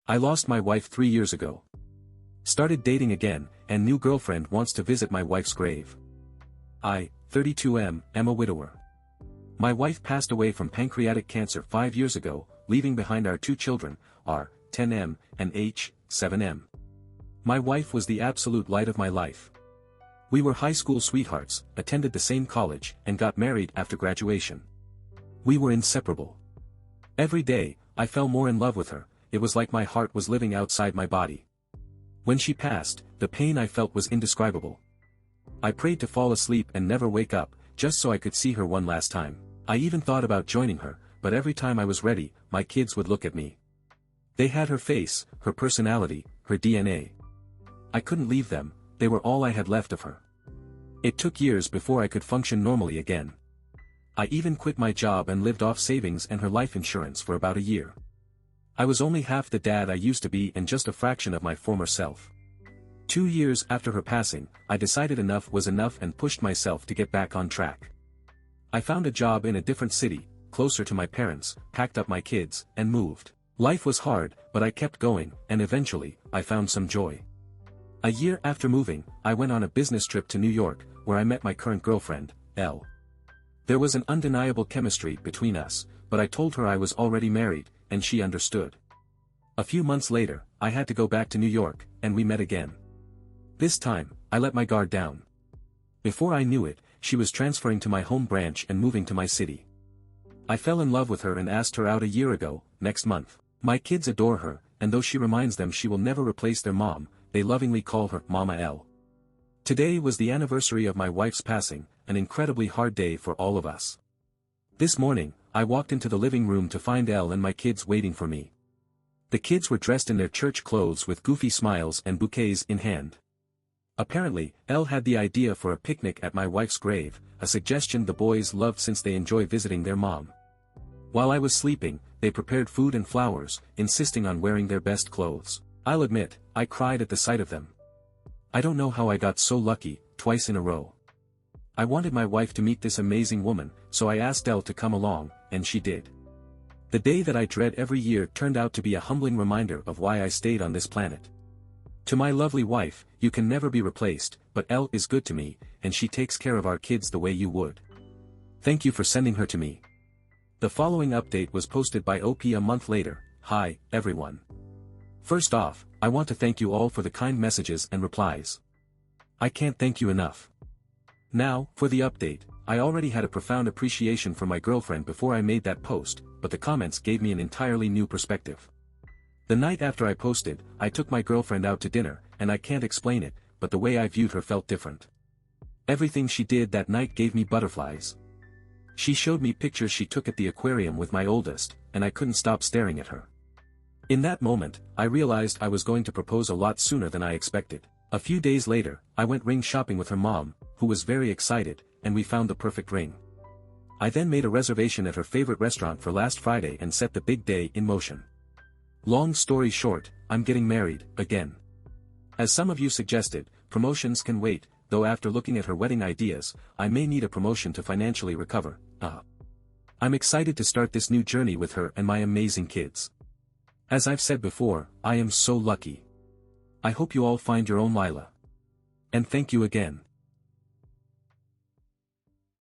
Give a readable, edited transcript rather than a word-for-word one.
I lost my wife 3 years ago. Started dating again, and new girlfriend wants to visit my wife's grave. I, 32 am a widower. My wife passed away from pancreatic cancer 5 years ago, leaving behind our 2 children, R, 10M, and H, 7M. My wife was the absolute light of my life. We were high school sweethearts, attended the same college, and got married after graduation. We were inseparable. Every day, I fell more in love with her. It was like my heart was living outside my body. When she passed, the pain I felt was indescribable. I prayed to fall asleep and never wake up, just so I could see her one last time. I even thought about joining her, but every time I was ready, my kids would look at me. They had her face, her personality, her DNA. I couldn't leave them, they were all I had left of her. It took years before I could function normally again. I even quit my job and lived off savings and her life insurance for about a year. I was only half the dad I used to be and just a fraction of my former self. 2 years after her passing, I decided enough was enough and pushed myself to get back on track. I found a job in a different city, closer to my parents, packed up my kids, and moved. Life was hard, but I kept going, and eventually, I found some joy. A year after moving, I went on a business trip to New York, where I met my current girlfriend, Elle. There was an undeniable chemistry between us, but I told her I was already married, and she understood. A few months later, I had to go back to New York, and we met again. This time, I let my guard down. Before I knew it, she was transferring to my home branch and moving to my city. I fell in love with her and asked her out a year ago, next month. My kids adore her, and though she reminds them she will never replace their mom, they lovingly call her Mama Elle. Today was the anniversary of my wife's passing, an incredibly hard day for all of us. This morning, I walked into the living room to find Elle and my kids waiting for me. The kids were dressed in their church clothes with goofy smiles and bouquets in hand. Apparently, Elle had the idea for a picnic at my wife's grave, a suggestion the boys loved since they enjoy visiting their mom. While I was sleeping, they prepared food and flowers, insisting on wearing their best clothes. I'll admit, I cried at the sight of them. I don't know how I got so lucky, twice in a row. I wanted my wife to meet this amazing woman, so I asked Elle to come along, and she did. The day that I dread every year turned out to be a humbling reminder of why I stayed on this planet. To my lovely wife, you can never be replaced, but Elle is good to me, and she takes care of our kids the way you would. Thank you for sending her to me. The following update was posted by OP a month later. Hi, everyone. First off, I want to thank you all for the kind messages and replies. I can't thank you enough. Now, for the update. I already had a profound appreciation for my girlfriend before I made that post, but the comments gave me an entirely new perspective. The night after I posted, I took my girlfriend out to dinner, and I can't explain it, but the way I viewed her felt different. Everything she did that night gave me butterflies. She showed me pictures she took at the aquarium with my oldest, and I couldn't stop staring at her. In that moment, I realized I was going to propose a lot sooner than I expected. A few days later, I went ring shopping with her mom, who was very excited, and we found the perfect ring. I then made a reservation at her favorite restaurant for last Friday and set the big day in motion. Long story short, I'm getting married, again. As some of you suggested, promotions can wait, though after looking at her wedding ideas, I may need a promotion to financially recover. I'm excited to start this new journey with her and my amazing kids. As I've said before, I am so lucky. I hope you all find your own Lila. And thank you again.